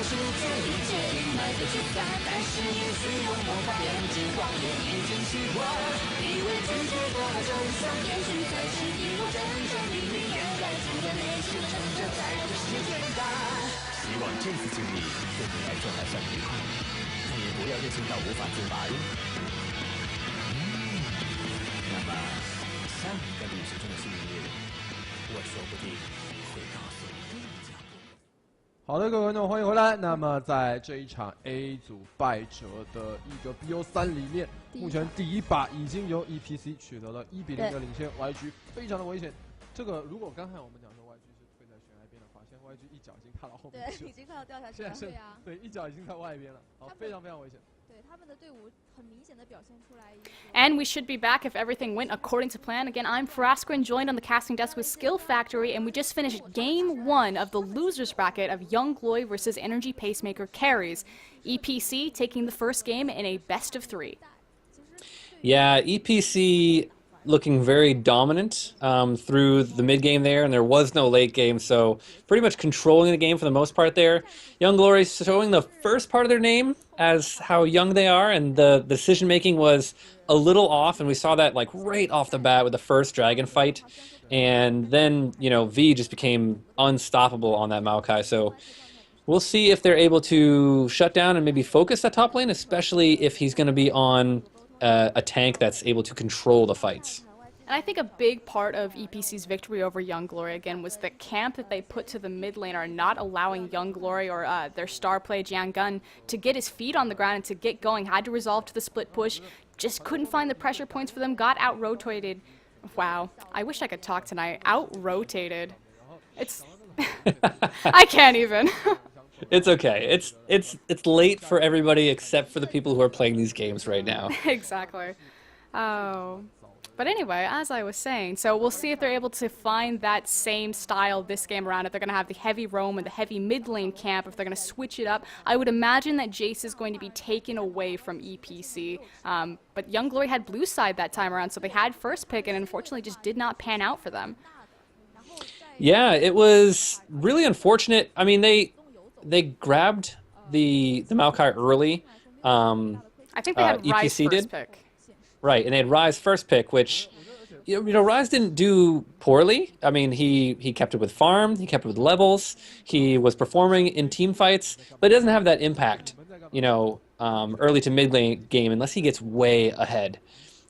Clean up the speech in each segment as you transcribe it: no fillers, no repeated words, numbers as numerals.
是最坚迈的决断，但是也是用魔法编织谎言，已经习惯。以为拒绝的真相，也许才是一路真正秘密掩盖住的内心，撑着在这世间干。希望这次经历对你来说还算愉快，但也不要任性到无法自拔哟。那么，下一个旅途中的幸运日，我说不定会告诉你更加不。好的，各位观众，欢迎回来。那么在这一场 A 组败者的一个 BO3里面，目前第一把已经由 EPC 取得了1比0的领先 ，YG 非常的危险。这个如果刚才我们讲说 YG 是退在悬崖边的话，现在 YG 一脚已经踏到后面去了，对，已经快要掉下去了。对啊，对，一脚已经在外边了，好，非常非常危险。And we should be back if everything went according to plan. Again, I'm Faraskrin, joined on the casting desk with Skill Factory, and we just finished Game 1 of the losers bracket of Young Glory versus Energy Pacemaker Carries. EPC taking the first game in a best of 3. Yeah, EPC looking very dominant through the mid game there, and there was no late game, so pretty much controlling the game for the most part there. Young Glory showing the first part of their name as how young they are, and the decision making was a little off, and we saw that like right off the bat with the first dragon fight, and then V just became unstoppable on that Maokai. So we'll see if they're able to shut down and maybe focus that top lane, especially if he's going to be on a tank that's able to control the fights. And I think a big part of EPC's victory over Young Glory, again, was the camp that they put to the mid lane are not allowing Young Glory or their star play, Jiang Gun, to get his feet on the ground and to get going. Had to resolve to the split push, just couldn't find the pressure points for them, got out-rotated. Wow, I wish I could talk tonight. Out-rotated. It's... I can't even. It's okay. It's late for everybody except for the people who are playing these games right now. Exactly. Oh. But anyway, as I was saying, so we'll see if they're able to find that same style this game around, if they're going to have the heavy roam and the heavy mid lane camp, if they're going to switch it up. I would imagine that Jace is going to be taken away from EPC. But Young Glory had blue side that time around, so they had first pick and unfortunately just did not pan out for them. Yeah, it was really unfortunate. I mean, they grabbed the Maokai early. I think they had Rise EPC first pick. Right, and they had Rise first pick, which, Rise didn't do poorly. I mean, he kept it with farm, he kept it with levels, he was performing in team fights, but it doesn't have that impact, early to mid lane game unless he gets way ahead.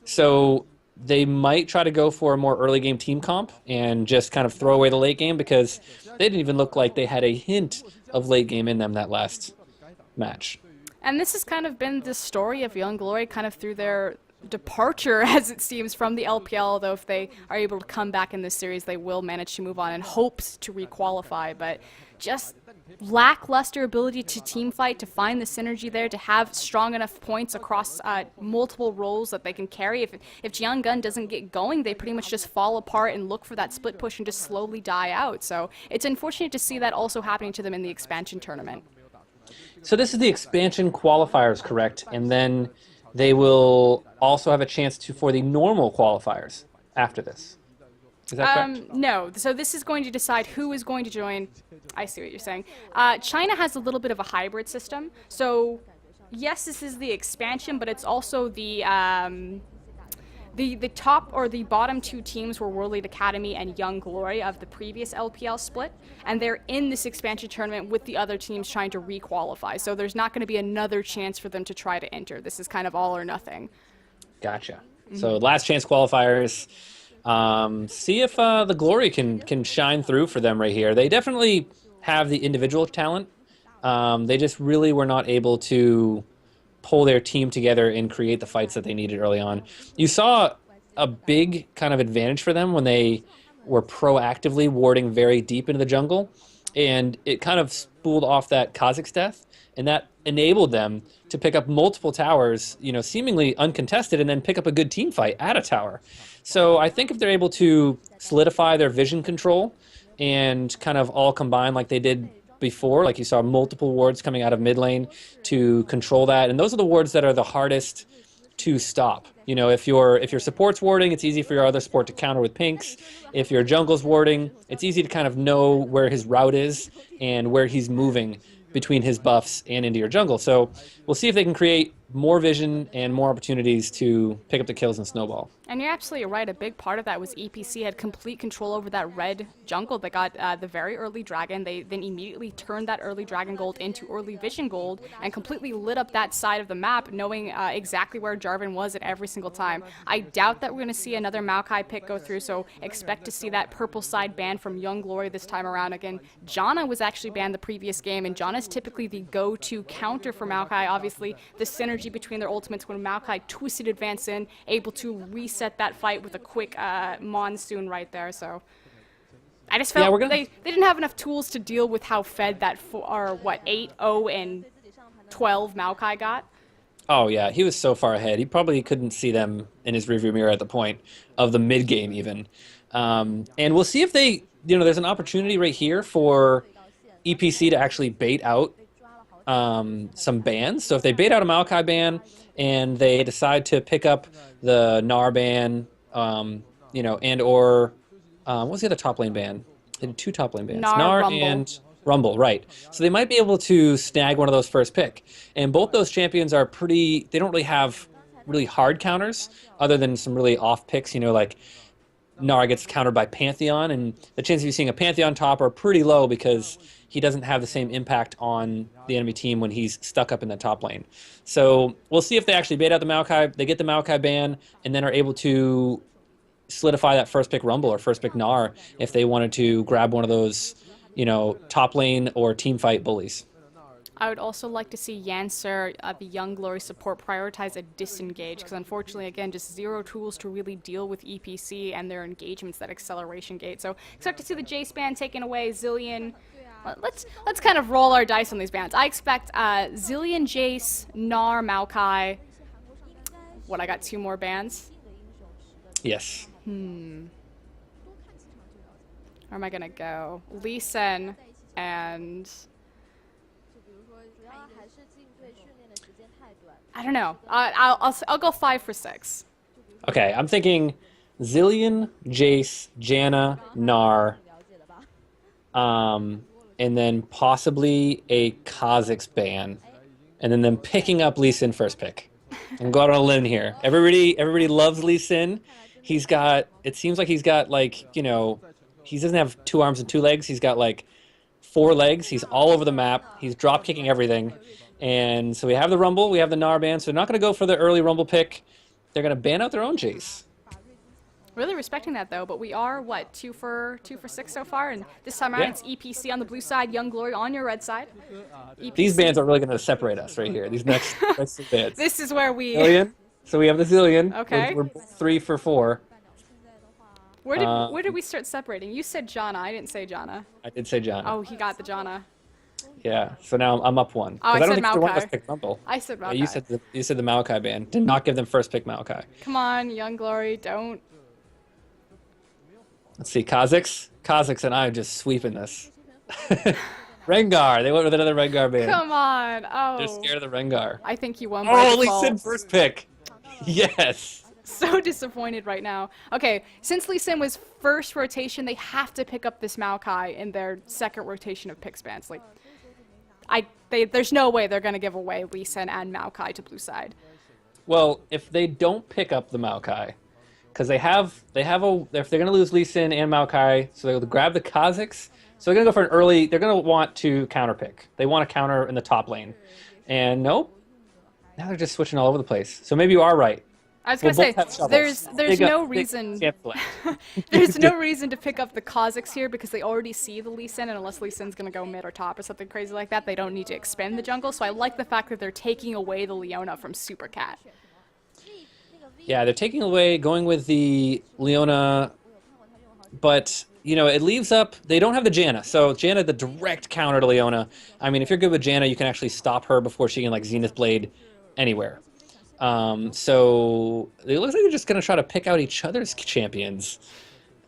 So they might try to go for a more early game team comp and just kind of throw away the late game because they didn't even look like they had a hint of late game in them that last match. And this has kind of been the story of Young Glory kind of through their departure, as it seems, from the LPL, although if they are able to come back in this series, they will manage to move on in hopes to requalify, but just lackluster ability to team fight, to find the synergy there, to have strong enough points across multiple roles that they can carry. If Jiang Gun doesn't get going, they pretty much just fall apart and look for that split push and just slowly die out. So it's unfortunate to see that also happening to them in the expansion tournament. So this is the expansion qualifiers, correct? And then they will also have a chance for the normal qualifiers after this. Is that correct? No. So this is going to decide who is going to join. I see what you're saying. China has a little bit of a hybrid system. So yes, this is the expansion, but it's also the top or the bottom two teams were World Elite Academy and Young Glory of the previous LPL split, and they're in this expansion tournament with the other teams trying to re-qualify. So there's not going to be another chance for them to try to enter. This is kind of all or nothing. Gotcha. So last chance qualifiers. See if the Glory can shine through for them right here. They definitely have the individual talent. They just really were not able to pull their team together and create the fights that they needed early on. You saw a big kind of advantage for them when they were proactively warding very deep into the jungle, and it kind of spooled off that Kazakh's death, and that enabled them to pick up multiple towers, seemingly uncontested, and then pick up a good team fight at a tower. So I think if they're able to solidify their vision control and kind of all combine like they did before, like you saw multiple wards coming out of mid lane to control that, and those are the wards that are the hardest to stop. If your support's warding, it's easy for your other support to counter with pinks. If your jungle's warding, it's easy to kind of know where his route is and where he's moving between his buffs and into your jungle. So we'll see if they can create more vision and more opportunities to pick up the kills and snowball. And you're absolutely right. A big part of that was EPC had complete control over that red jungle that got the very early dragon. They then immediately turned that early dragon gold into early vision gold and completely lit up that side of the map, knowing exactly where Jarvan was at every single time. I doubt that we're going to see another Maokai pick go through, so expect to see that purple side banned from Young Glory this time around. Again, Janna was actually banned the previous game, and Janna's typically the go-to counter for Maokai. Obviously, the synergy between their ultimates when Maokai twisted advance in, able to reset that fight with a quick monsoon right there. So I just felt they didn't have enough tools to deal with how fed that 8, 0, and 12 Maokai got. Oh yeah, he was so far ahead. He probably couldn't see them in his rearview mirror at the point of the mid game even. And we'll see if they, there's an opportunity right here for EPC to actually bait out some bans. So if they bait out a Maokai ban and they decide to pick up the Gnar ban, and or what was the other top lane ban? They did 2 top lane bans. Gnar and Rumble, right. So they might be able to snag one of those first pick. And both those champions are they don't really have really hard counters other than some really off picks, like Gnar gets countered by Pantheon, and the chances of you seeing a Pantheon top are pretty low because he doesn't have the same impact on the enemy team when he's stuck up in the top lane. So we'll see if they actually bait out the Maokai, they get the Maokai ban, and then are able to solidify that first pick Rumble or first pick Gnar if they wanted to grab one of those, top lane or team fight bullies. I would also like to see Yancer, the Young Glory support, prioritize a disengage, because unfortunately, again, just 0 tools to really deal with EPC and their engagements, that acceleration gate. So expect to see the Jace ban taken away, Zilean. Let's kind of roll our dice on these bans. I expect Zilean, Jace, Gnar, Maokai. What, I got 2 more bans? Yes. Where am I gonna go? Lee Sin and... I don't know. I'll go 5 for 6. Okay, I'm thinking Zilean, Jace, Janna, Gnar, and then possibly a Kha'Zix ban, and then them picking up Lee Sin first pick. I'm going on a limb here. Everybody loves Lee Sin. It seems like he's got he doesn't have 2 arms and 2 legs. He's got 4 legs. He's all over the map. He's drop kicking everything. And so we have the Rumble, we have the Gnar ban, so they're not going to go for the early Rumble pick. They're going to ban out their own Jace. Really respecting that, though, but we are, 2 for 6 so far, and this time around it's EPC on the blue side, Young Glory on your red side. EPC. These bans are really going to separate us right here, these next 2 bans. This is where we... Zilean. So we have the Zilean. Okay. We're 3 for 4. Where did we start separating? You said Janna, I didn't say Janna. I did say Janna. Oh, he got the Janna. Yeah, so now I'm up 1. Oh, I don't said think either one of us Maokai. picked Rumble. I said Maokai. Yeah, you said the Maokai ban. Did not give them first pick Maokai. Come on, Young Glory, don't. Let's see, Kha'Zix and I are just sweeping this. Rengar, they went with another Rengar ban. Come on, oh. They're scared of the Rengar. I think you won by Lee default. Sin first pick. Yes. So disappointed right now. Okay, since Lee Sin was first rotation, they have to pick up this Maokai in their second rotation of pick spans. There's no way they're going to give away Lee Sin and Maokai to blue side. Well, if they don't pick up the Maokai, because if they're going to lose Lee Sin and Maokai, so they'll grab the Kha'Zix. So they're going to go for an early, they're going to want to counter pick. They want to counter in the top lane. And nope, now they're just switching all over the place. So maybe you are right. I was going to say, there's no reason there's no reason to pick up the Kha'Zix here because they already see the Lee Sin, and unless Lee Sin's going to go mid or top or something crazy like that, they don't need to expend the jungle. So I like the fact that they're taking away the Leona from Super Cat. Yeah, they're going with the Leona, but, it leaves up, they don't have the Janna. So Janna, the direct counter to Leona. I mean, if you're good with Janna, you can actually stop her before she can, Zenith Blade anywhere. So it looks like they're just going to try to pick out each other's champions.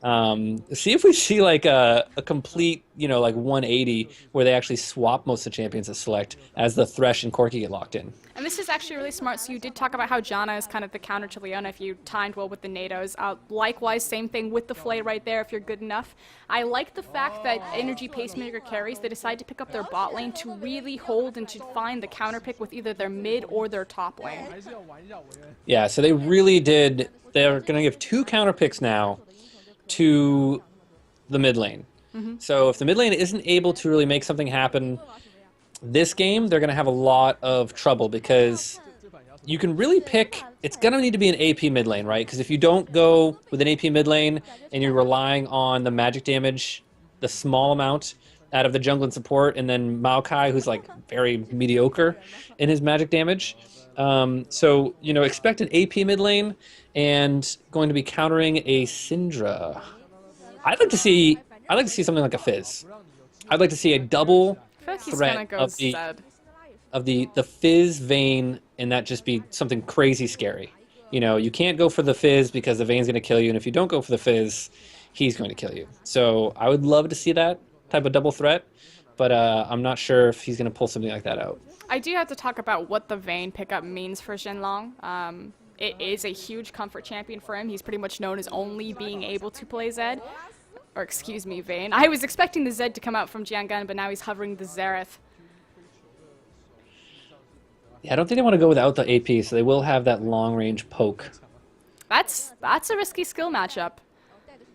See if we see like a complete, like 180 where they actually swap most of the champions at select as the Thresh and Corki get locked in. And this is actually really smart. So you did talk about how Janna is kind of the counter to Leona if you timed well with the NATOs. Likewise, same thing with the Flay right there if you're good enough. I like the fact that Energy Pacemaker carries, they decide to pick up their bot lane to really hold and to find the counter pick with either their mid or their top lane. Yeah, so they really did. They're going to give 2 counter picks now to the mid lane. So if the mid lane isn't able to really make something happen this game, they're going to have a lot of trouble because you can really pick, it's going to need to be an AP mid lane, right? Because if you don't go with an AP mid lane and you're relying on the magic damage, the small amount out of the jungle and support, and then Maokai, who's like very mediocre in his magic damage. So, expect an AP mid lane and going to be countering a Syndra. I'd like to see something like a Fizz. I'd like to see a double threat of the Fizz Vayne, and that just be something crazy scary. You can't go for the Fizz because the Vayne's going to kill you, and if you don't go for the Fizz, he's going to kill you. So I would love to see that type of double threat, but I'm not sure if he's going to pull something like that out. I do have to talk about what the Vayne pickup means for Shenlong. It is a huge comfort champion for him. He's pretty much known as only being able to play Zed. Or excuse me, Vayne. I was expecting the Zed to come out from Jianghan, but now he's hovering the Xerath. Yeah, I don't think they want to go without the AP, so they will have that long-range poke. That's a risky skill matchup.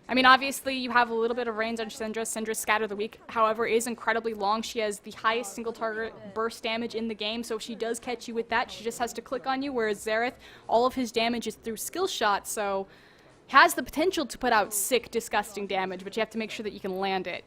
I mean, obviously, you have a little bit of range on Syndra. Syndra's Scatter the Weak, however, is incredibly long. She has the highest single target burst damage in the game, so if she does catch you with that, she just has to click on you, whereas Xerath, all of his damage is through skill shots, so has the potential to put out sick, disgusting damage, but you have to make sure that you can land it.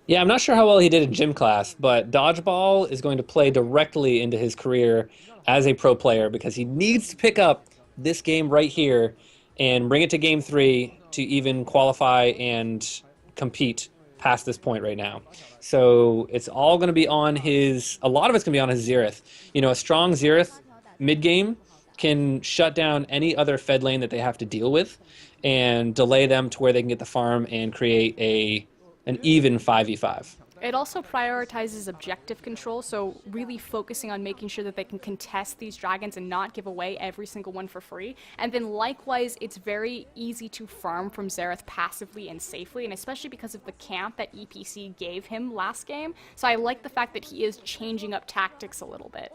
Yeah, I'm not sure how well he did in gym class, but Dodgeball is going to play directly into his career as a pro player because he needs to pick up this game right here and bring it to game 3 to even qualify and compete past this point right now. So it's all going to be on a lot of it's going to be on his Xerath. A strong Xerath mid-game can shut down any other Fed lane that they have to deal with and delay them to where they can get the farm and create an even 5v5. It also prioritizes objective control, so really focusing on making sure that they can contest these dragons and not give away every single one for free. And then likewise, it's very easy to farm from Xerath passively and safely, and especially because of the camp that EPC gave him last game. So I like the fact that he is changing up tactics a little bit.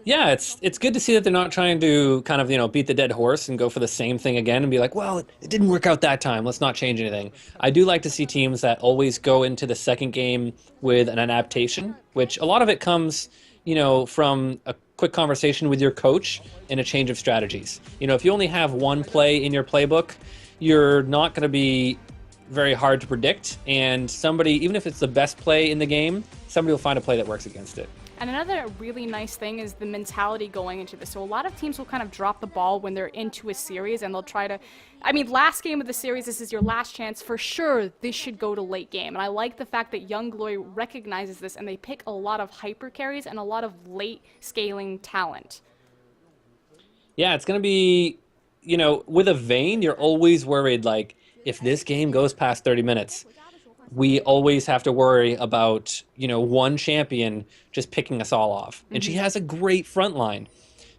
Yeah, it's good to see that they're not trying to kind of, beat the dead horse and go for the same thing again and be like, well, it didn't work out that time. Let's not change anything. I do like to see teams that always go into the second game with an adaptation, which a lot of it comes, from a quick conversation with your coach and a change of strategies. If you only have one play in your playbook, you're not going to be very hard to predict. And somebody, even if it's the best play in the game, somebody will find a play that works against it. And another really nice thing is the mentality going into this. So a lot of teams will kind of drop the ball when they're into a series and they'll try to, last game of the series, this is your last chance. For sure, this should go to late game. And I like the fact that Young Glory recognizes this and they pick a lot of hyper carries and a lot of late scaling talent. Yeah, it's going to be, with a Vayne, you're always worried, like, if this game goes past 30 minutes, we always have to worry about, one champion just picking us all off. And she has a great front line.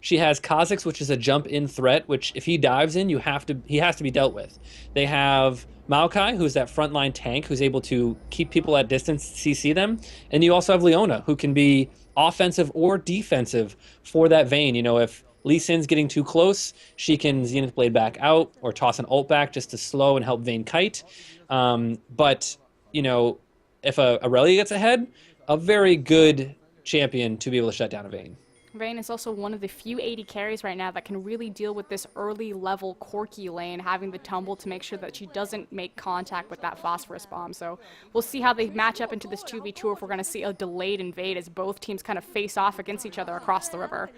She has Kha'Zix, which is a jump-in threat, which if he dives in, he has to be dealt with. They have Maokai, who's that frontline tank, who's able to keep people at distance, CC them. And you also have Leona, who can be offensive or defensive for that Vayne. If Lee Sin's getting too close, she can Zenith Blade back out or toss an ult back just to slow and help Vayne kite. But if Aurelia gets ahead, a very good champion to be able to shut down a Vayne. Vayne is also one of the few 80 carries right now that can really deal with this early level Corki lane, having the tumble to make sure that she doesn't make contact with that phosphorus bomb. So we'll see how they match up into this 2v2, or if we're going to see a delayed invade as both teams kind of face off against each other across the river.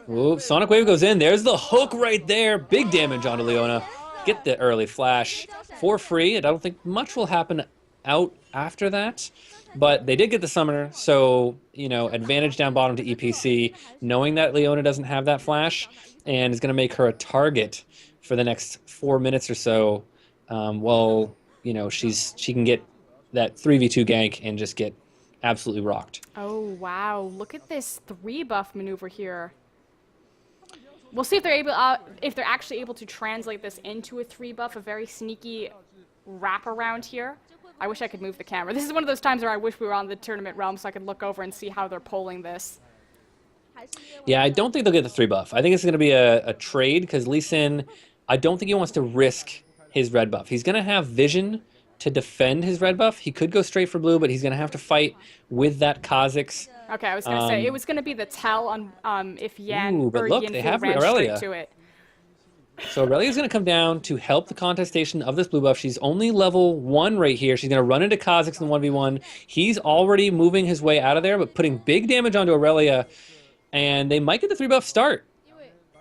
Ooh, Sonic Wave goes in. There's the hook right there. Big damage onto Leona. Get the early flash for free. I don't think much will happen out after that, but they did get the summoner, so advantage down bottom to EPC, knowing that Leona doesn't have that flash and is going to make her a target for the next 4 minutes or so. Well, you know, she can get that 3v2 gank and just get absolutely rocked. Oh, wow. Look at this 3-buff maneuver here. We'll see if they're actually able to translate this into a 3-buff, a very sneaky wraparound here. I wish I could move the camera. This is one of those times where I wish we were on the tournament realm so I could look over and see how they're polling this. Yeah, I don't think they'll get the 3-buff. I think it's going to be a trade because Lee Sin, I don't think he wants to risk his red buff. He's going to have vision to defend his red buff. He could go straight for blue, but he's going to have to fight with that Kha'Zix. Okay, I was going to say, it was going to be the tell on if Yan Ooh, but or look, Yin they Fu have ran Aurelia. straight to it. So Aurelia's going to come down to help the contestation of this blue buff. She's only level 1 right here. She's going to run into Kha'Zix in the 1v1. He's already moving his way out of there, but putting big damage onto Aurelia, and they might get the 3-buff start.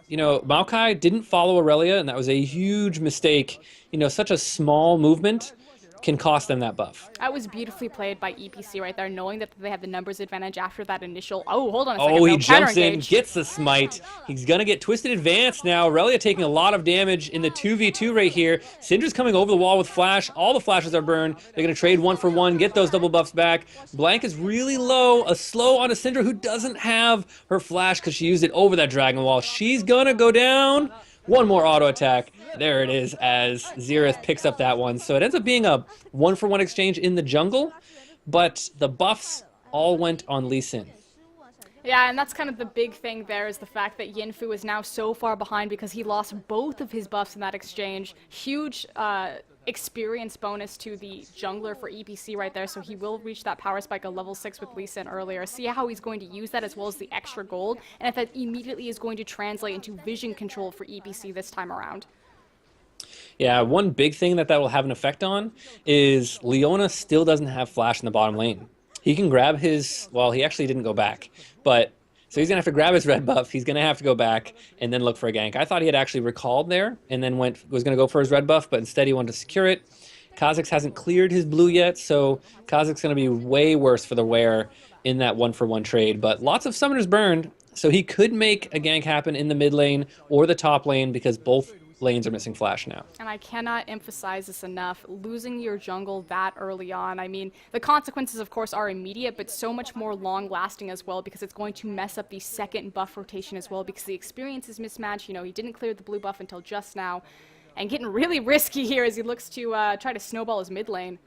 You know, Maokai didn't follow Aurelia, and that was a huge mistake. You know, such a small movement can cost them that buff. That was beautifully played by EPC right there, knowing that they had the numbers advantage after that initial... Oh, hold on a second. Oh, he no, jumps in, engage. gets the smite. He's going to get Twisted Advance now. Aurelia taking a lot of damage in the 2v2 right here. Syndra's coming over the wall with Flash. All the flashes are burned. They're going to trade 1 for 1, get those double buffs back. Blank is really low. A slow on a Syndra who doesn't have her Flash because she used it over that Dragon Wall. She's going to go down. One more auto attack. There it is as Xerath picks up that one. So it ends up being a 1-for-1 exchange in the jungle, but the buffs all went on Lee Sin. Yeah, and that's kind of the big thing there is the fact that Yin Fu is now so far behind because he lost both of his buffs in that exchange. Huge experience bonus to the jungler for EPC right there, so he will reach that power spike of level 6 with Lee Sin earlier. See how he's going to use that as well as the extra gold, and if that immediately is going to translate into vision control for EPC this time around. Yeah, one big thing that will have an effect on is Leona still doesn't have Flash in the bottom lane. He can grab his... Well, he actually didn't go back, but... So he's going to have to grab his red buff, he's going to have to go back, and then look for a gank. I thought he had actually recalled there, and then was going to go for his red buff, but instead he wanted to secure it. Kha'Zix hasn't cleared his blue yet, so Kha'Zix going to be way worse for the wear in that 1-for-1 trade. But lots of summoners burned, so he could make a gank happen in the mid lane or the top lane because both lanes are missing Flash now. And I cannot emphasize this enough. Losing your jungle that early on, I mean, the consequences, of course, are immediate, but so much more long-lasting as well because it's going to mess up the second buff rotation as well because the experience is mismatched. You know, he didn't clear the blue buff until just now. And getting really risky here as he looks to try to snowball his mid lane.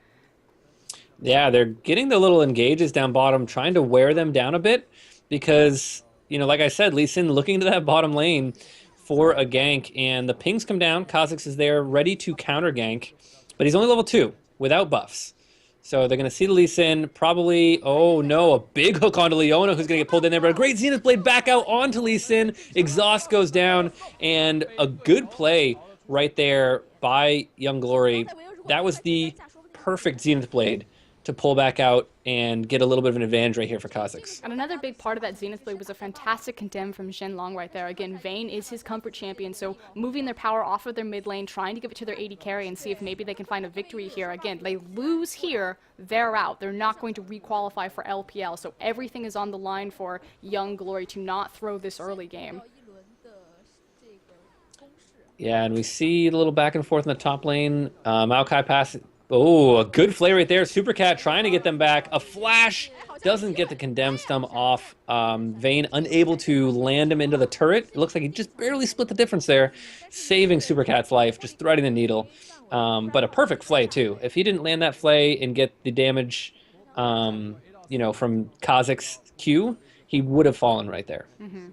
Yeah, they're getting the little engages down bottom, trying to wear them down a bit because, you know, like I said, Lee Sin looking to that bottom lane for a gank, and the pings come down. Kha'Zix is there ready to counter gank, but he's only level 2 without buffs. So they're going to see the Lee Sin, probably, oh no, a big hook onto Leona who's going to get pulled in there, but a great Zenith Blade back out onto Lee Sin. Exhaust goes down, and a good play right there by Young Glory. That was the perfect Zenith Blade to pull back out and get a little bit of an advantage right here for Kha'Zix. And another big part of that Zenith Blade was a fantastic condemn from Shenlong right there. Again, Vayne is his comfort champion, so moving their power off of their mid lane, trying to give it to their AD carry and see if maybe they can find a victory here. Again, they lose here, they're out. They're not going to requalify for LPL, so everything is on the line for Young Glory to not throw this early game. Yeah, and we see a little back and forth in the top lane. Maokai passes. Oh, a good play right there. Supercat trying to get them back. A flash doesn't get the condemned stum off. Vayne unable to land him into the turret. It looks like he just barely split the difference there, saving Supercat's life, just threading the needle. But a perfect flay too. If he didn't land that flay and get the damage, you know, from Kha'Zix's Q, he would have fallen right there. Mm-hmm.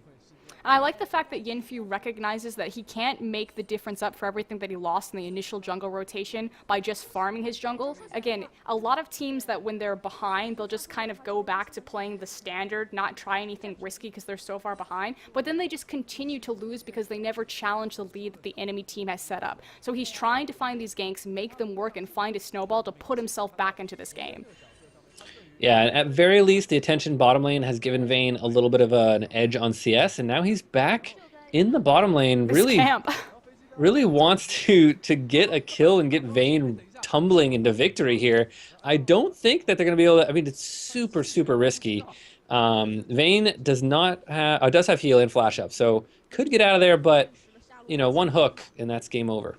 I like the fact that Yin Fu recognizes that he can't make the difference up for everything that he lost in the initial jungle rotation by just farming his jungle. Again, a lot of teams that when they're behind, they'll just kind of go back to playing the standard, not try anything risky because they're so far behind, but then they just continue to lose because they never challenge the lead that the enemy team has set up. So he's trying to find these ganks, make them work, and find a snowball to put himself back into this game. Yeah, at very least, the attention bottom lane has given Vayne a little bit of an edge on CS, and now he's back in the bottom lane. Really wants to get a kill and get Vayne tumbling into victory here. I don't think that they're going to be able to... I mean, it's super, super risky. Vayne does not have... does have heal and flash up, so could get out of there, but one hook, and that's game over.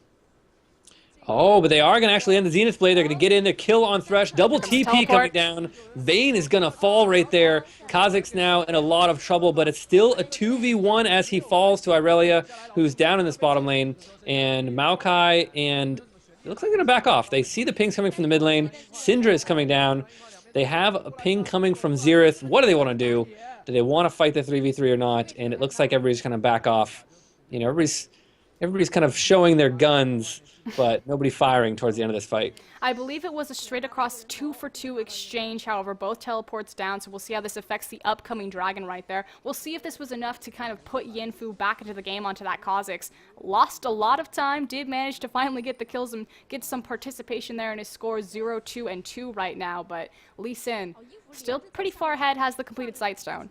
Oh, but they are going to actually end the Zenith Blade. They're going to get in there, kill on Thresh. Double TP coming down. Vayne is going to fall right there. Kha'Zix now in a lot of trouble, but it's still a 2v1 as he falls to Irelia, who's down in this bottom lane. And Maokai and... it looks like they're going to back off. They see the pings coming from the mid lane. Syndra is coming down. They have a ping coming from Xerath. What do they want to do? Do they want to fight the 3v3 or not? And it looks like everybody's going to back off. Everybody's kind of showing their guns, but nobody firing towards the end of this fight. I believe it was a straight across 2-for-2 exchange, however, both teleports down, so we'll see how this affects the upcoming dragon right there. We'll see if this was enough to kind of put Yanfu back into the game onto that Kha'Zix. Lost a lot of time, did manage to finally get the kills and get some participation there in his score 0, 2, and 2 right now, but Lee Sin still pretty far ahead, has the completed Sightstone.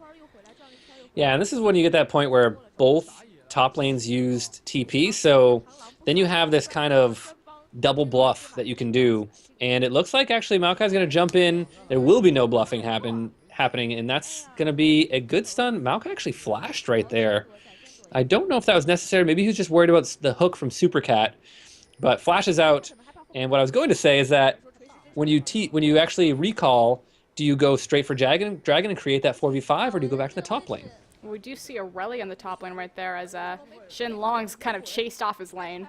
Yeah, and this is when you get that point where both top lanes used TP, so then you have this kind of double bluff that you can do, and it looks like actually Maokai's going to jump in. There will be no bluffing happening, and that's going to be a good stun. Maokai actually flashed right there. I don't know if that was necessary. Maybe he was just worried about the hook from Super Cat, but flashes out. And what I was going to say is that when you actually recall, do you go straight for Dragon and create that 4v5, or do you go back to the top lane? We do see Aurelia in the top lane right there as Shen Long's kind of chased off his lane.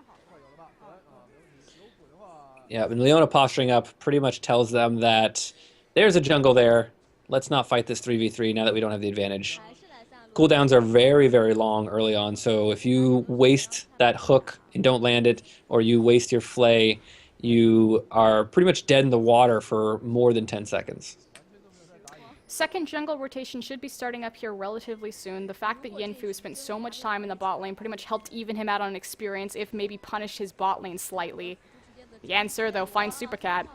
Yeah, and Leona posturing up pretty much tells them that there's a jungle there. Let's not fight this 3v3 now that we don't have the advantage. Cooldowns are very, very long early on, so if you waste that hook and don't land it, or you waste your flay, you are pretty much dead in the water for more than 10 seconds. Second jungle rotation should be starting up here relatively soon. The fact that Yanfu spent so much time in the bot lane pretty much helped even him out on experience, if maybe punished his bot lane slightly. The answer, though, finds Super Cat.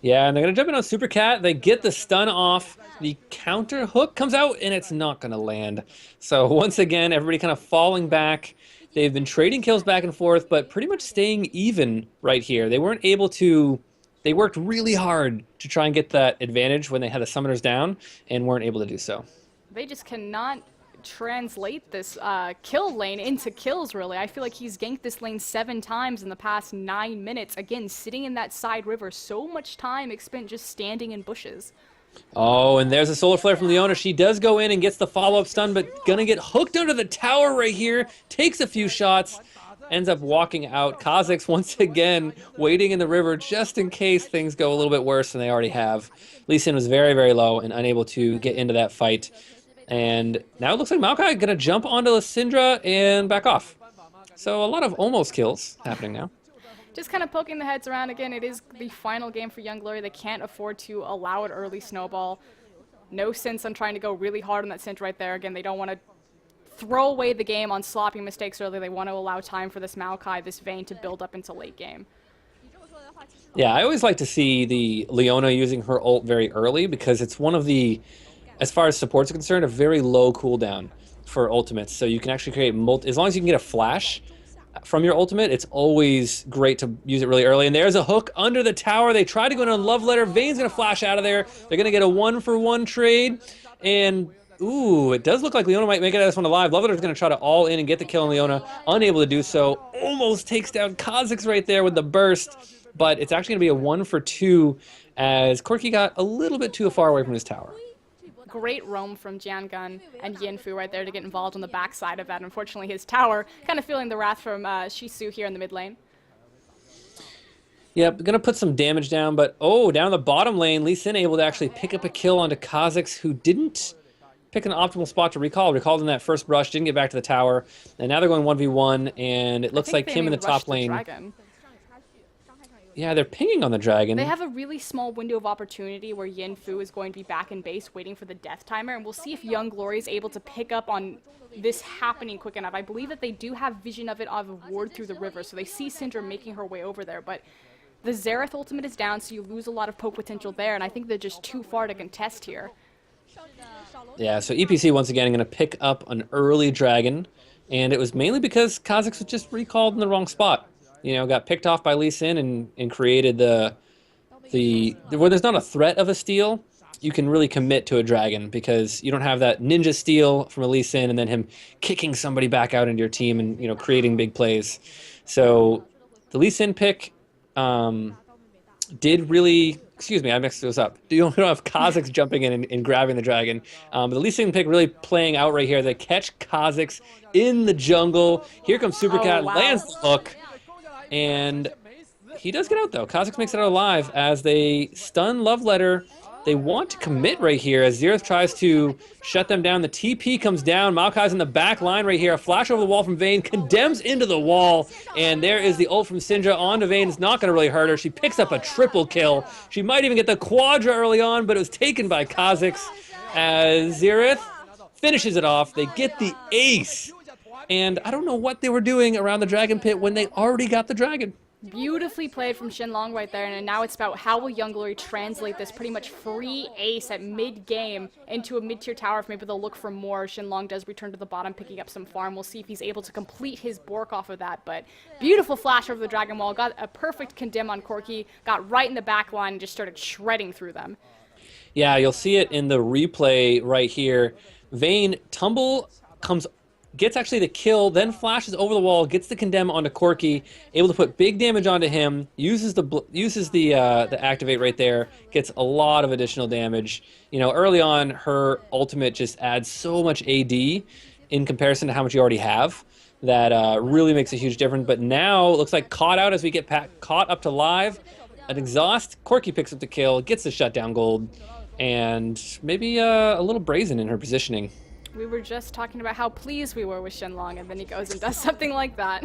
Yeah, and they're going to jump in on Super Cat. They get the stun off. The counter hook comes out, and it's not going to land. So once again, everybody kind of falling back. They've been trading kills back and forth, but pretty much staying even right here. They weren't able to... They worked really hard to try and get that advantage when they had the summoners down, and weren't able to do so. They just cannot translate this kill lane into kills, really. I feel like he's ganked this lane 7 times in the past 9 minutes. Again, sitting in that side river, so much time spent just standing in bushes. Oh, and there's a solar flare from Leona. She does go in and gets the follow-up stun, but gonna get hooked under the tower right here. Takes a few shots. Ends up walking out. Kha'Zix once again waiting in the river just in case things go a little bit worse than they already have. Lee Sin was very, very low and unable to get into that fight. And now it looks like Maokai going to jump onto Syndra and back off. So a lot of almost kills happening now. Just kind of poking the heads around again. It is the final game for Young Glory. They can't afford to allow an early snowball. No sense on trying to go really hard on that Syndra right there. Again, they don't want to throw away the game on sloppy mistakes early. They want to allow time for this Maokai, this Vayne, to build up into late game. Yeah, I always like to see the Leona using her ult very early, because it's one of the, as far as supports are concerned, a very low cooldown for ultimates. So you can actually create as long as you can get a flash from your ultimate, it's always great to use it really early. And there's a hook under the tower. They try to go in on Love Letter. Vayne's going to flash out of there. They're going to get a 1-for-1 trade. And ooh, it does look like Leona might make it out of this one alive. Love Letter's going to try to all in and get the kill on Leona. Unable to do so. Almost takes down Kha'Zix right there with the burst. But it's actually going to be a 1-for-2 as Corki got a little bit too far away from his tower. Great roam from Jiangun and Yanfu right there to get involved on the backside of that. Unfortunately, his tower kind of feeling the wrath from Shisu here in the mid lane. Yep, going to put some damage down, but oh, down the bottom lane, Lee Sin able to actually pick up a kill onto Kha'Zix, who didn't pick an optimal spot to recall. Recalled in that first rush, didn't get back to the tower, and now they're going 1v1, and it looks like him in the top lane. Yeah, they're pinging on the dragon. They have a really small window of opportunity where Yanfu is going to be back in base waiting for the death timer, and we'll see if Young Glory is able to pick up on this happening quick enough. I believe that they do have vision of it of a ward through the river, so they see Syndra making her way over there, but the Xerath ultimate is down, so you lose a lot of poke potential there, and I think they're just too far to contest here. Yeah, so EPC once again going to pick up an early dragon, and it was mainly because Kha'Zix was just recalled in the wrong spot. You know, got picked off by Lee Sin and created where there's not a threat of a steal, you can really commit to a dragon, because you don't have that ninja steal from a Lee Sin and then him kicking somebody back out into your team and, you know, creating big plays. So the Lee Sin pick did really, excuse me, I mixed those up. You don't have Kha'Zix jumping in and grabbing the dragon. But the Lee Sin pick really playing out right here. They catch Kha'Zix in the jungle. Here comes Supercat, lands the hook, and he does get out though. Kha'Zix makes it out alive as they stun Love Letter. They want to commit right here as Xerath tries to shut them down. The TP comes down. Maokai's in the back line right here. A flash over the wall from Vayne, condemns into the wall, and there is the ult from Syndra onto Vayne. It's not going to really hurt her. She picks up a triple kill. She might even get the quadra early on, but it was taken by Kha'Zix as Xerath finishes it off. They get the ace, and I don't know what they were doing around the dragon pit when they already got the dragon. Beautifully played from Shenlong right there, and now it's about how will Young Glory translate this pretty much free ace at mid-game into a mid-tier tower. If maybe they'll look for more. Shenlong does return to the bottom, picking up some farm. We'll see if he's able to complete his Bork off of that, but beautiful flash over the Dragon Wall. Got a perfect condemn on Corki, got right in the back line and just started shredding through them. Yeah, you'll see it in the replay right here. Vayne tumble gets actually the kill, then flashes over the wall, gets the condemn onto Corki, able to put big damage onto him, uses the activate right there, gets a lot of additional damage. You know, early on, her ultimate just adds so much AD in comparison to how much you already have that really makes a huge difference. But now it looks like caught out as we get caught up to live. An exhaust, Corki picks up the kill, gets the shutdown gold, and maybe a little brazen in her positioning. We were just talking about how pleased we were with Shenlong, and then he goes and does something like that.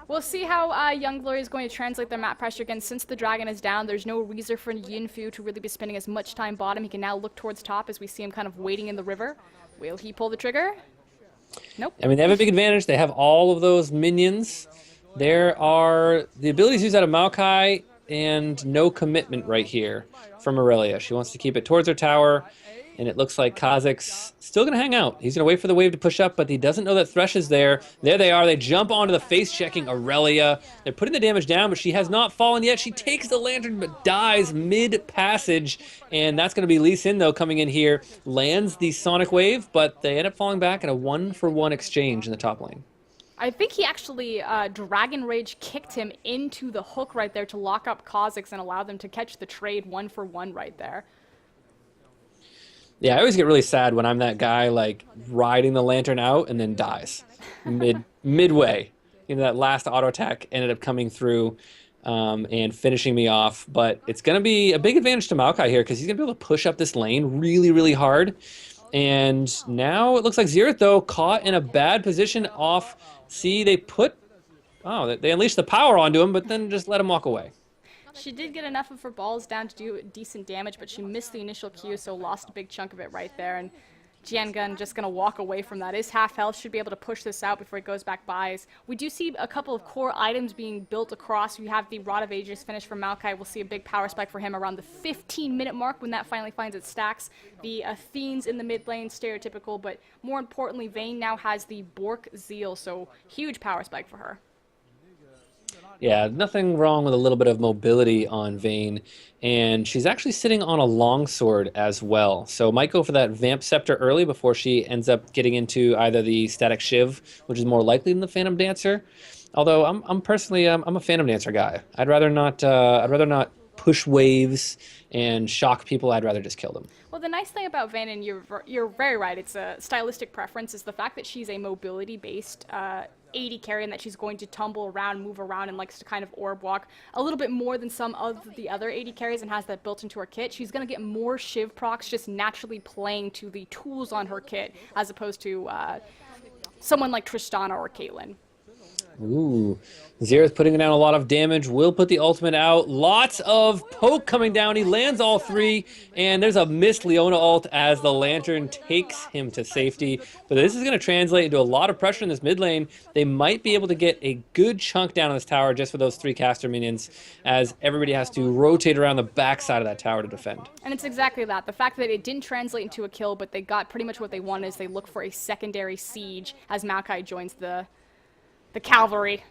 We'll see how Young Glory is going to translate their map pressure again. Since the dragon is down, there's no reason for Yinfu to really be spending as much time bottom. He can now look towards top as we see him kind of waiting in the river. Will he pull the trigger? Nope. I mean, they have a big advantage. They have all of those minions. There are the abilities used out of Maokai and no commitment right here from Aurelia. She wants to keep it towards her tower. And it looks like Kha'Zix still going to hang out. He's going to wait for the wave to push up, but he doesn't know that Thresh is there. There they are. They jump onto the face-checking Aurelia. They're putting the damage down, but she has not fallen yet. She takes the lantern, but dies mid-passage. And that's going to be Lee Sin, though, coming in here. Lands the Sonic Wave, but they end up falling back in a one-for-one exchange in the top lane. I think he actually, Dragon Rage kicked him into the hook right there to lock up Kha'Zix and allow them to catch the trade one-for-one right there. Yeah, I always get really sad when I'm that guy, like, riding the lantern out and then dies midway. You know, that last auto attack ended up coming through and finishing me off. But it's going to be a big advantage to Maokai here because he's going to be able to push up this lane really, really hard. And now it looks like Xerath, though, caught in a bad position off. See, they unleashed the power onto him, but then just let him walk away. She did get enough of her balls down to do decent damage, but she missed the initial Q, so lost a big chunk of it right there. And Jiangun just going to walk away from that. Is half health, should be able to push this out before he goes back buys. We do see a couple of core items being built across. We have the Rod of Ages finish from Maokai. We'll see a big power spike for him around the 15-minute mark when that finally finds its stacks. The Athene's in the mid lane, stereotypical, but more importantly, Vayne now has the Bork Zeal, so huge power spike for her. Yeah, nothing wrong with a little bit of mobility on Vayne, and she's actually sitting on a longsword as well. So might go for that Vamp Scepter early before she ends up getting into either the Static Shiv, which is more likely than the Phantom Dancer. Although I'm personally I'm a Phantom Dancer guy. I'd rather not push waves and shock people. I'd rather just kill them. Well, the nice thing about Vayne, and you're very right, it's a stylistic preference, is the fact that she's a mobility-based AD carry and that she's going to tumble around, move around, and likes to kind of orb walk a little bit more than some of the other AD carries and has that built into her kit. She's going to get more Shiv procs just naturally playing to the tools on her kit as opposed to someone like Tristana or Caitlyn. Ooh, Xerath putting down a lot of damage, will put the ultimate out. Lots of poke coming down. He lands all three, and there's a missed Leona ult as the Lantern takes him to safety. But this is going to translate into a lot of pressure in this mid lane. They might be able to get a good chunk down on this tower just for those three caster minions, as everybody has to rotate around the backside of that tower to defend. And it's exactly that. The fact that it didn't translate into a kill, but they got pretty much what they wanted, is they look for a secondary siege as Maokai joins the cavalry.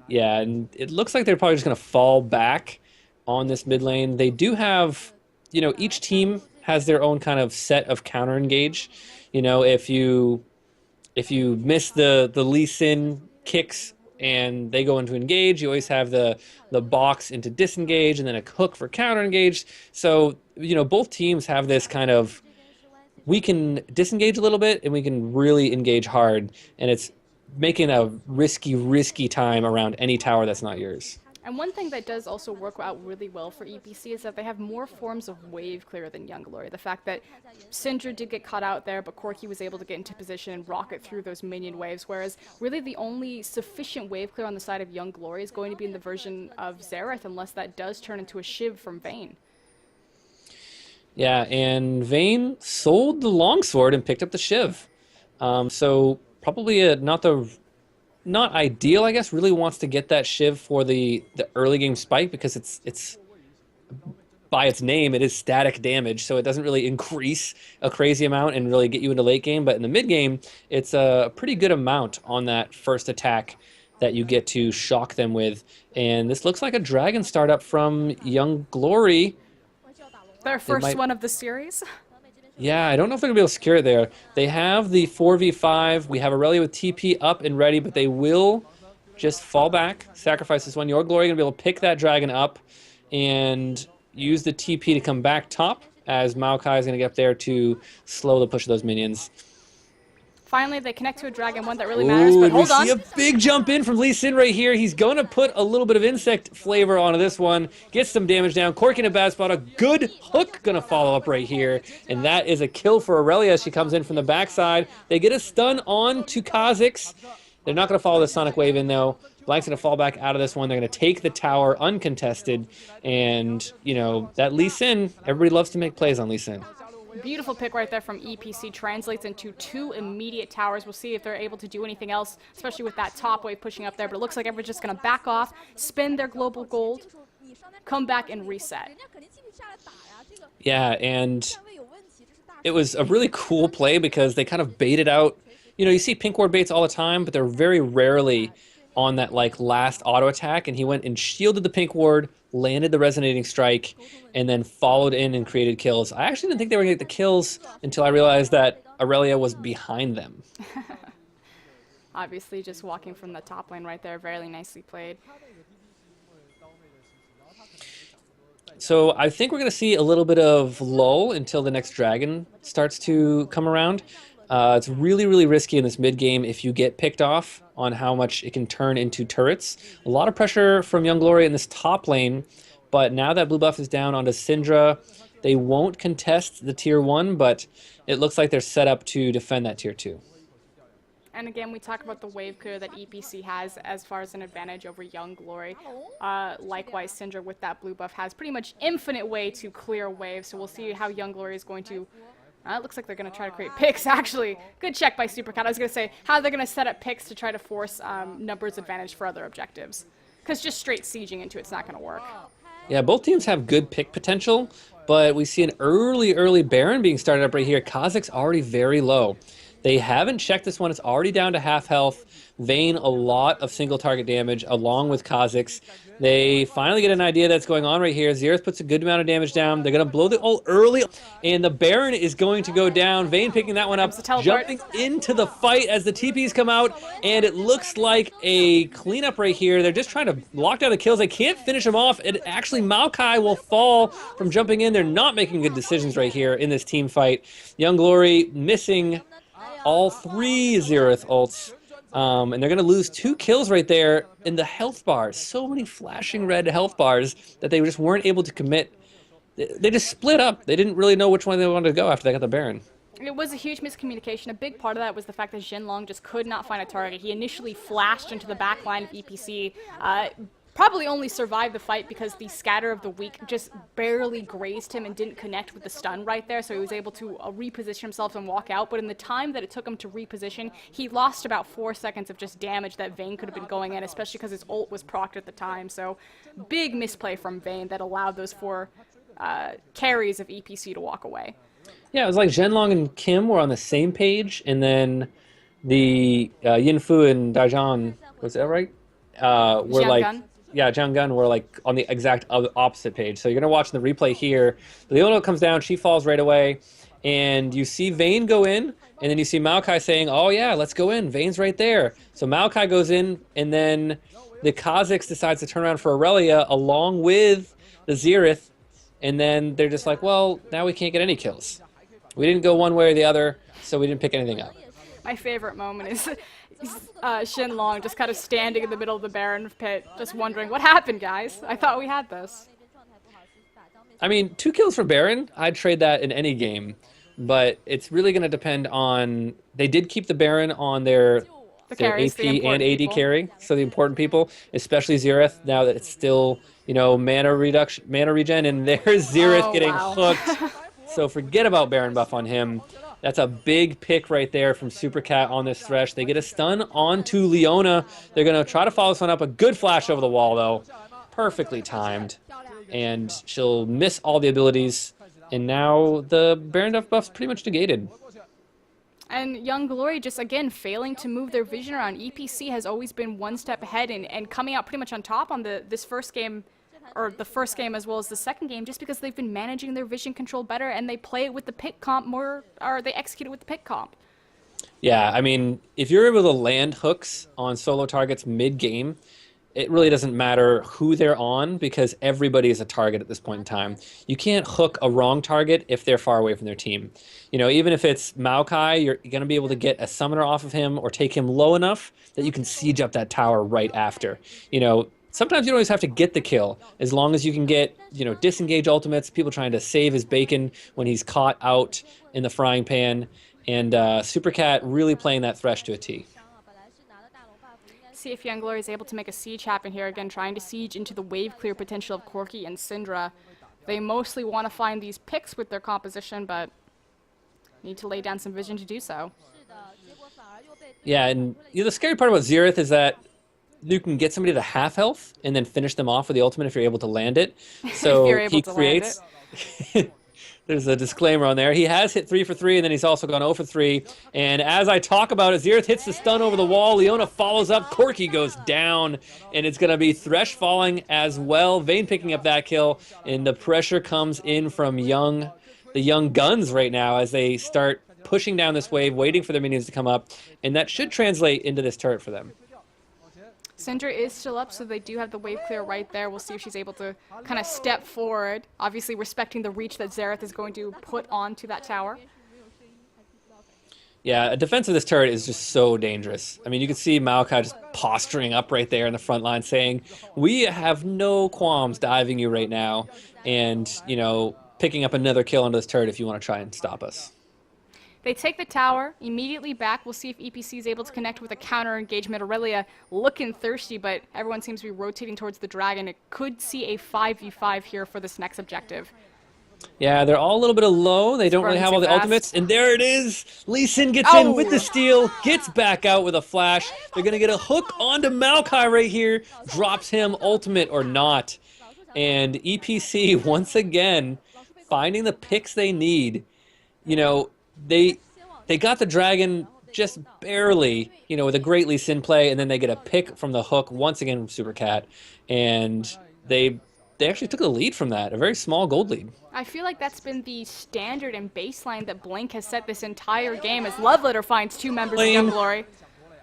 Yeah, and it looks like they're probably just going to fall back on this mid lane. They do have, each team has their own kind of set of counter engage. If you miss the Lee Sin kicks and they go into engage, you always have the box into disengage and then a hook for counter engage. So, both teams have this kind of, we can disengage a little bit and we can really engage hard, and it's making a risky time around any tower that's not yours. And one thing that does also work out really well for EPC is that they have more forms of wave clear than Young Glory. The fact that Syndra did get caught out there, but Corki was able to get into position and rocket through those minion waves, whereas really the only sufficient wave clear on the side of Young Glory is going to be in the version of Xerath, unless that does turn into a Shiv from Vayne. Yeah, and Vayne sold the longsword and picked up the Shiv. So probably not ideal, I guess. Really wants to get that Shiv for the early game spike, because it's by its name, it is static damage, so it doesn't really increase a crazy amount and really get you into late game. But in the mid game, it's a pretty good amount on that first attack that you get to shock them with. And this looks like a dragon startup from Young Glory. Their first one of the series. Yeah, I don't know if they're going to be able to secure it there. They have the 4v5. We have Aurelia with TP up and ready, but they will just fall back, sacrifice this one. Your Glory going to be able to pick that dragon up and use the TP to come back top, as Maokai is going to get up there to slow the push of those minions. Finally, they connect to a dragon, one that really matters, but hold on. We see a big jump in from Lee Sin right here. He's going to put a little bit of insect flavor onto this one, gets some damage down. Corki in a bad spot. A good hook going to follow up right here, and that is a kill for Aurelia as she comes in from the backside. They get a stun on to Kha'Zix. They're not going to follow the Sonic Wave in, though. Blank's going to fall back out of this one. They're going to take the tower uncontested, and, that Lee Sin, everybody loves to make plays on Lee Sin. Beautiful pick right there from EPC, translates into 2 immediate towers. We'll see if they're able to do anything else, especially with that top wave pushing up there. But it looks like everyone's just going to back off, spend their global gold, come back and reset. Yeah, and it was a really cool play because they kind of baited out. You see pink ward baits all the time, but they're very rarely on that last auto attack, and he went and shielded the pink ward, landed the resonating strike, and then followed in and created kills. I actually didn't think they were going to get the kills until I realized that Aurelia was behind them. Obviously, just walking from the top lane right there, very nicely played. So I think we're going to see a little bit of lull until the next dragon starts to come around. It's really, really risky in this mid game if you get picked off on how much it can turn into turrets. A lot of pressure from Young Glory in this top lane, but now that blue buff is down onto Syndra, they won't contest the tier 1, but it looks like they're set up to defend that tier 2. And again, we talk about the wave clear that EPC has as far as an advantage over Young Glory. Likewise, Syndra with that blue buff has pretty much infinite way to clear waves, so we'll see how Young Glory is going to... it looks like they're going to try to create picks, actually. Good check by Supercat. I was going to say how they're going to set up picks to try to force numbers advantage for other objectives. Because just straight sieging into it's not going to work. Yeah, both teams have good pick potential, but we see an early Baron being started up right here. Kha'Zix already very low. They haven't checked this one. It's already down to half health. Vayne, a lot of single target damage along with Kha'Zix. They finally get an idea that's going on right here. Xerath puts a good amount of damage down. They're going to blow the ult early, and the Baron is going to go down. Vayne picking that one up, jumping into the fight as the TPs come out, and it looks like a cleanup right here. They're just trying to lock down the kills. They can't finish them off, and actually Maokai will fall from jumping in. They're not making good decisions right here in this team fight. Young Glory missing all 3 Xerath ults. And they're going to lose 2 kills right there in the health bars. So many flashing red health bars that they just weren't able to commit. They just split up. They didn't really know which one they wanted to go after they got the Baron. It was a huge miscommunication. A big part of that was the fact that Jinlong just could not find a target. He initially flashed into the back line of EPC. Probably only survived the fight because the scatter of the weak just barely grazed him and didn't connect with the stun right there, so he was able to reposition himself and walk out. But in the time that it took him to reposition, he lost about 4 seconds of just damage that Vayne could have been going in, especially because his ult was procced at the time. So big misplay from Vayne that allowed those 4 carries of EPC to walk away. Yeah, it was like Zhenlong and Kim were on the same page, and then the Yinfu and Dajan, was that right? Were like... John Gunn were like on the exact opposite page. So you're gonna watch the replay here. Leona comes down, she falls right away, and you see Vayne go in, and then you see Maokai saying, "Oh yeah, let's go in. Vayne's right there." So Maokai goes in, and then the Kha'Zix decides to turn around for Aurelia along with the Xerath, and then they're just like, "Well, now we can't get any kills. We didn't go one way or the other, so we didn't pick anything up." My favorite moment is Shenlong just kind of standing in the middle of the Baron pit, just wondering, what happened, guys? I thought we had this. I mean, 2 kills for Baron, I'd trade that in any game, but it's really going to depend on... They did keep the Baron on their AP and AD carry, so the important people, especially Xerath, now that it's still, you know, mana regen, and there's Xerath getting hooked. So forget about Baron buff on him. That's a big pick right there from Supercat on this Thresh. They get a stun onto Leona. They're going to try to follow this one up. A good flash over the wall, though. Perfectly timed. And she'll miss all the abilities. And now the Baron buff's pretty much negated. And Young Glory just, again, failing to move their vision around. EPC has always been one step ahead and coming out pretty much on top on this first game, or the first game as well as the second game, just because they've been managing their vision control better and they play it with the pick comp more, or they execute it with the pick comp. Yeah, I mean, if you're able to land hooks on solo targets mid-game, it really doesn't matter who they're on because everybody is a target at this point in time. You can't hook a wrong target if they're far away from their team. You know, even if it's Maokai, you're going to be able to get a summoner off of him or take him low enough that you can siege up that tower right after. You know, sometimes you don't always have to get the kill, as long as you can get, you know, disengage ultimates, people trying to save his bacon when he's caught out in the frying pan, and Supercat really playing that Thresh to a T. See if Young Glory is able to make a siege happen here, again trying to siege into the wave clear potential of Corki and Syndra. They mostly want to find these picks with their composition, but need to lay down some vision to do so. Yeah, and you know, the scary part about Xerath is that you can get somebody to half health and then finish them off with the ultimate if you're able to land it. So he creates... There's a disclaimer on there. He has hit 3 for 3, and then he's also gone 0 for 3. And as I talk about it, Xerath hits the stun over the wall. Leona follows up. Corki goes down, and it's going to be Thresh falling as well. Vayne picking up that kill, and the pressure comes in from the young guns right now as they start pushing down this wave, waiting for their minions to come up, and that should translate into this turret for them. Syndra is still up, so they do have the wave clear right there. We'll see if she's able to kind of step forward, obviously respecting the reach that Xerath is going to put onto that tower. Yeah, a defense of this turret is just so dangerous. I mean, you can see Maokai just posturing up right there in the front line saying, "We have no qualms diving you right now and, you know, picking up another kill onto this turret if you want to try and stop us." They take the tower, immediately back. We'll see if EPC is able to connect with a counter engagement. Aurelia looking thirsty, but everyone seems to be rotating towards the dragon. It could see a 5v5 here for this next objective. Yeah, they're all a little bit low. They don't really have all the ultimates. And there it is. Lee Sin gets in with the steal, gets back out with a flash. They're going to get a hook onto Maokai right here. Drops him, ultimate or not. And EPC, once again, finding the picks they need. You know, they got the dragon just barely, you know, with a great Lee Sin play, and then they get a pick from the hook once again from Supercat, and they actually took the lead from that, a very small gold lead. I feel like that's been the standard and baseline that Blink has set this entire game as Love Letter finds 2 members of Young Glory.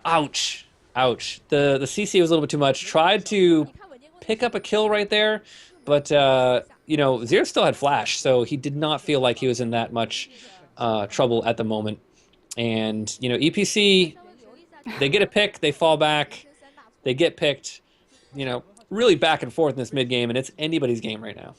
Ouch. Ouch. The CC was a little bit too much. Tried to pick up a kill right there, but, you know, Xerath still had flash, so he did not feel like he was in that much trouble at the moment. And, you know, EPC, they get a pick, they fall back, they get picked, you know, really back and forth in this mid-game, and it's anybody's game right now.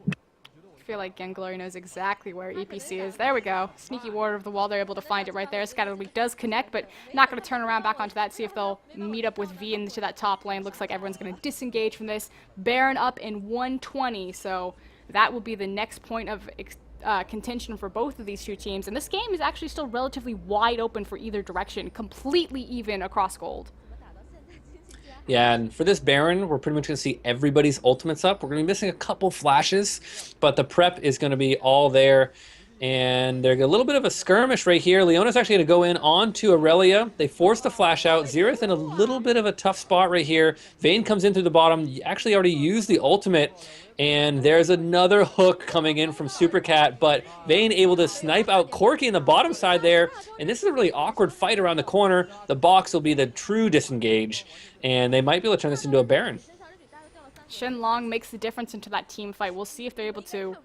I feel like Young Glory knows exactly where EPC is. There we go. Sneaky ward of the wall. They're able to find it right there. Scattered Weak does connect, but not going to turn around back onto that. See if they'll meet up with V into that top lane. Looks like everyone's going to disengage from this. Baron up in 120, so that will be the next point of contention for both of these two teams. And this game is actually still relatively wide open for either direction. Completely even across gold. Yeah, and for this Baron, we're pretty much going to see everybody's ultimates up. We're going to be missing a couple flashes, but the prep is going to be all there. And there's a little bit of a skirmish right here. Leona's actually going to go in onto Aurelia. They force the flash out. Xerath in a little bit of a tough spot right here. Vayne comes in through the bottom. You actually already used the ultimate. And there's another hook coming in from Supercat. But Vayne able to snipe out Corki in the bottom side there. And this is a really awkward fight around the corner. The box will be the true disengage. And they might be able to turn this into a Baron. Shenlong makes the difference into that team fight. We'll see if they're able to...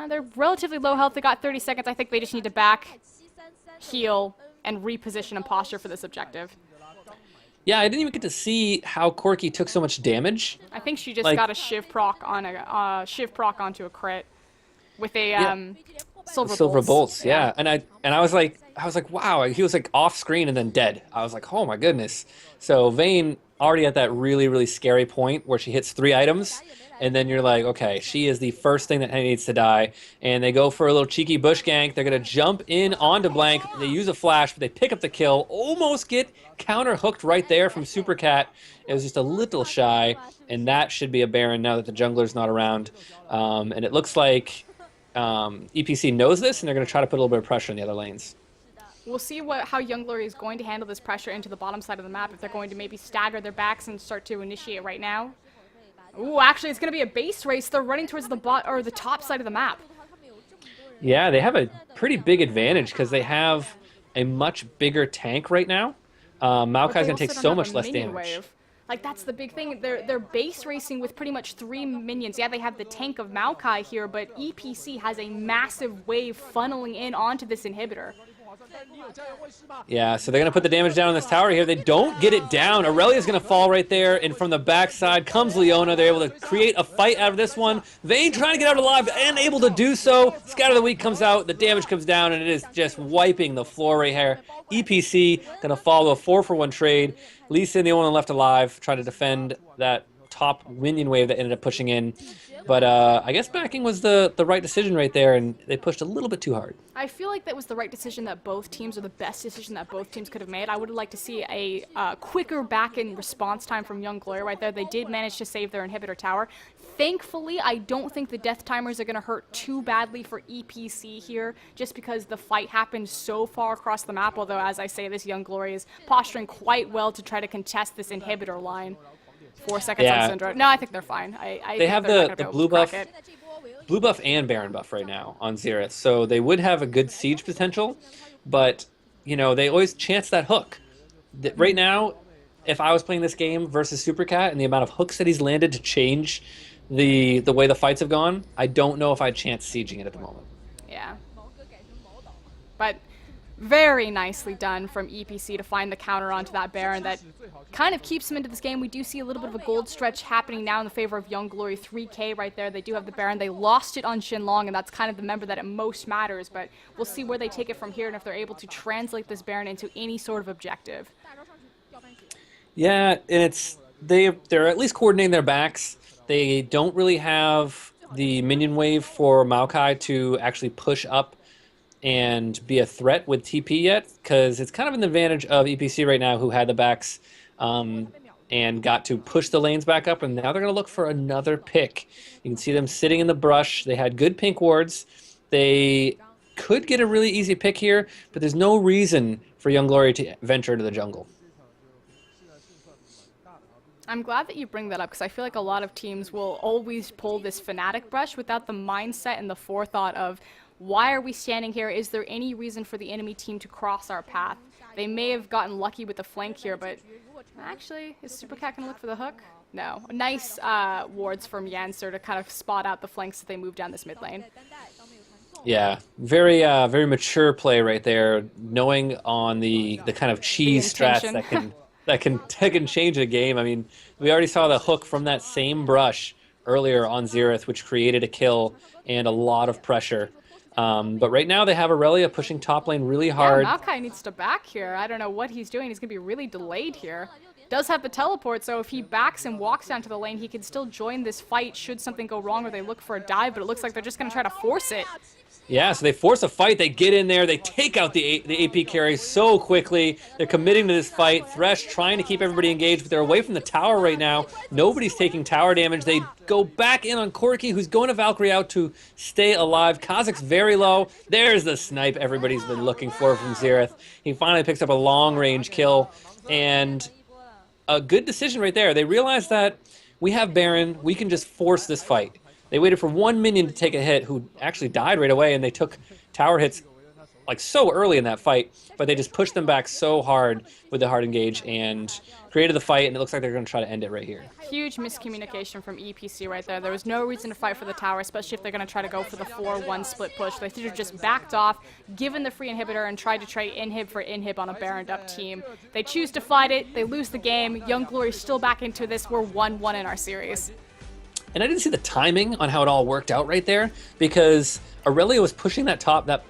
they're relatively low health. They got 30 seconds. I think they just need to back, heal, and reposition and posture for this objective. Yeah, I didn't even get to see how Corki took so much damage. I think she just got a Shiv proc on a Shiv proc onto a crit with a silver bolts. Yeah. And I was like wow, he was like off screen and then dead. I was like, oh my goodness. So Vayne already at that really, really scary point where she hits 3 items. And then you're like, okay, she is the first thing that needs to die. And they go for a little cheeky bush gank. They're going to jump in onto Blank. They use a flash, but they pick up the kill. Almost get counter hooked right there from Supercat. It was just a little shy. And that should be a Baron now that the jungler's not around. And it looks like EPC knows this, and they're going to try to put a little bit of pressure in the other lanes. We'll see how Young Glory is going to handle this pressure into the bottom side of the map. If they're going to maybe stagger their backs and start to initiate right now. Ooh, actually, it's going to be a base race. They're running towards the top side of the map. Yeah, they have a pretty big advantage because they have a much bigger tank right now. Maokai's going to take so much less damage. Wave. Like, that's the big thing. They're base racing with pretty much 3 minions. Yeah, they have the tank of Maokai here, but EPC has a massive wave funneling in onto this inhibitor. Yeah, so they're going to put the damage down on this tower here. They don't get it down. Aurelia's going to fall right there, and from the backside comes Leona. They're able to create a fight out of this one. Vayne trying to get out alive and able to do so. Scatter the Weak comes out, the damage comes down, and it is just wiping the floor right here. EPC going to follow a 4-for-1 trade. Lee Sin, the only one left alive, trying to defend that top minion wave that ended up pushing in. But I guess backing was the right decision right there, and they pushed a little bit too hard. I feel like that was the right decision that both teams, or the best decision that both teams could have made. I would have liked to see a quicker back-end response time from Young Glory right there. They did manage to save their inhibitor tower. Thankfully, I don't think the death timers are going to hurt too badly for EPC here, just because the fight happened so far across the map, although, as I say, this Young Glory is posturing quite well to try to contest this inhibitor line. 4 seconds on Syndra. No, I think they're fine. They have the blue buff and Baron buff right now on Xerath, so they would have a good siege potential, but, you know, they always chance that hook. Right now, if I was playing this game versus Supercat and the amount of hooks that he's landed to change the way the fights have gone, I don't know if I'd chance sieging it at the moment. Yeah. But very nicely done from EPC to find the counter onto that Baron that kind of keeps him into this game. We do see a little bit of a gold stretch happening now in the favor of Young Glory. 3K right there. They do have the Baron. They lost it on Shenlong, and that's kind of the member that it most matters, but we'll see where they take it from here and if they're able to translate this Baron into any sort of objective. Yeah, and they're at least coordinating their backs. They don't really have the minion wave for Maokai to actually push up and be a threat with TP yet, because it's kind of an advantage of EPC right now, who had the backs and got to push the lanes back up, and now they're going to look for another pick. You can see them sitting in the brush. They had good pink wards. They could get a really easy pick here, but there's no reason for Young Glory to venture into the jungle. I'm glad that you bring that up, because I feel like a lot of teams will always pull this Fnatic brush without the mindset and the forethought of, why are we standing here? Is there any reason for the enemy team to cross our path? They may have gotten lucky with the flank here, but actually, is Supercat going to look for the hook? No. Nice wards from Yancer to kind of spot out the flanks as they move down this mid lane. Yeah, very mature play right there, knowing on the kind of cheese strats that can change a game. I mean, we already saw the hook from that same brush earlier on Xerath, which created a kill and a lot of pressure. But right now they have Aurelia pushing top lane really hard. Yeah, Maokai needs to back here. I don't know what he's doing. He's going to be really delayed here. does have the teleport, so if he backs and walks down to the lane, he can still join this fight should something go wrong or they look for a dive, but it looks like they're just going to try to force it. Yeah, so they force a fight. They get in there. They take out the AP carry so quickly. They're committing to this fight. Thresh trying to keep everybody engaged, but they're away from the tower right now. Nobody's taking tower damage. They go back in on Corki, who's going to Valkyrie out to stay alive. Kha'Zix's very low. There's the snipe everybody's been looking for from Xerath. He finally picks up a long-range kill, and a good decision right there. They realized that we have Baron. We can just force this fight. They waited for one minion to take a hit, who actually died right away, and they took tower hits like so early in that fight, but they just pushed them back so hard with the hard engage and created the fight, and it looks like they're going to try to end it right here. Huge miscommunication from EPC right there. There was no reason to fight for the tower, especially if they're going to try to go for the 4-1 split push. They should have just backed off, given the free inhibitor, and tried to trade inhib for inhib on a Baroned up team. They choose to fight it. They lose the game. Young Glory's still back into this. We're 1-1 in our series. And I didn't see the timing on how it all worked out right there, because Aurelia was pushing that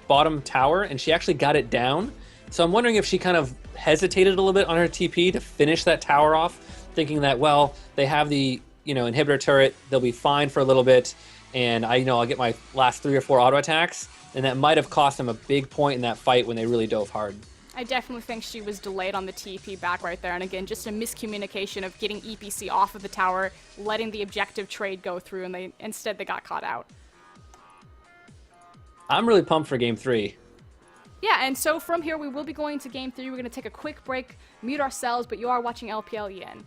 bottom tower, and she actually got it down. So I'm wondering if she kind of hesitated a little bit on her TP to finish that tower off, thinking that, well, they have the inhibitor turret, they'll be fine for a little bit, and I'll get my last 3 or 4 auto attacks, and that might have cost them a big point in that fight when they really dove hard. I definitely think she was delayed on the TP back right there. And again, just a miscommunication of getting EPC off of the tower, letting the objective trade go through, and instead they got caught out. I'm really pumped for Game 3. Yeah, and so from here we will be going to Game 3. We're going to take a quick break, mute ourselves, but you are watching LPL EN.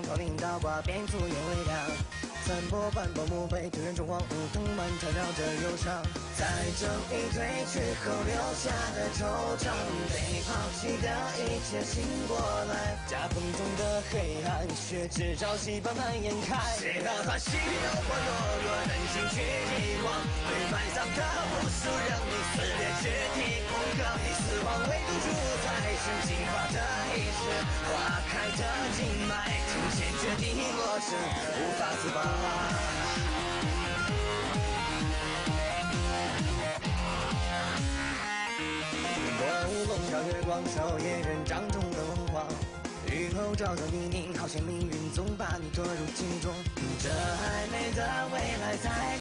头领倒挂，变出眼微亮。三波半波墓碑，敌人中荒芜，藤蔓缠绕着忧伤。在正义褪去后留下的惆怅，被抛弃的一切醒过来。夹缝中的黑暗，却只朝夕般蔓延开。谁哪怕心有过懦弱，忍心去遗忘，被埋葬的无数，让你撕裂肢体，空壳已死亡，唯独主宰是进化的意识，花开的静脉。先决定落身，无法自拔。薄雾笼罩月光，守夜人掌中的梦话。雨后照着泥泞，好像命运总把你拖入其中。这暧昧的未来在。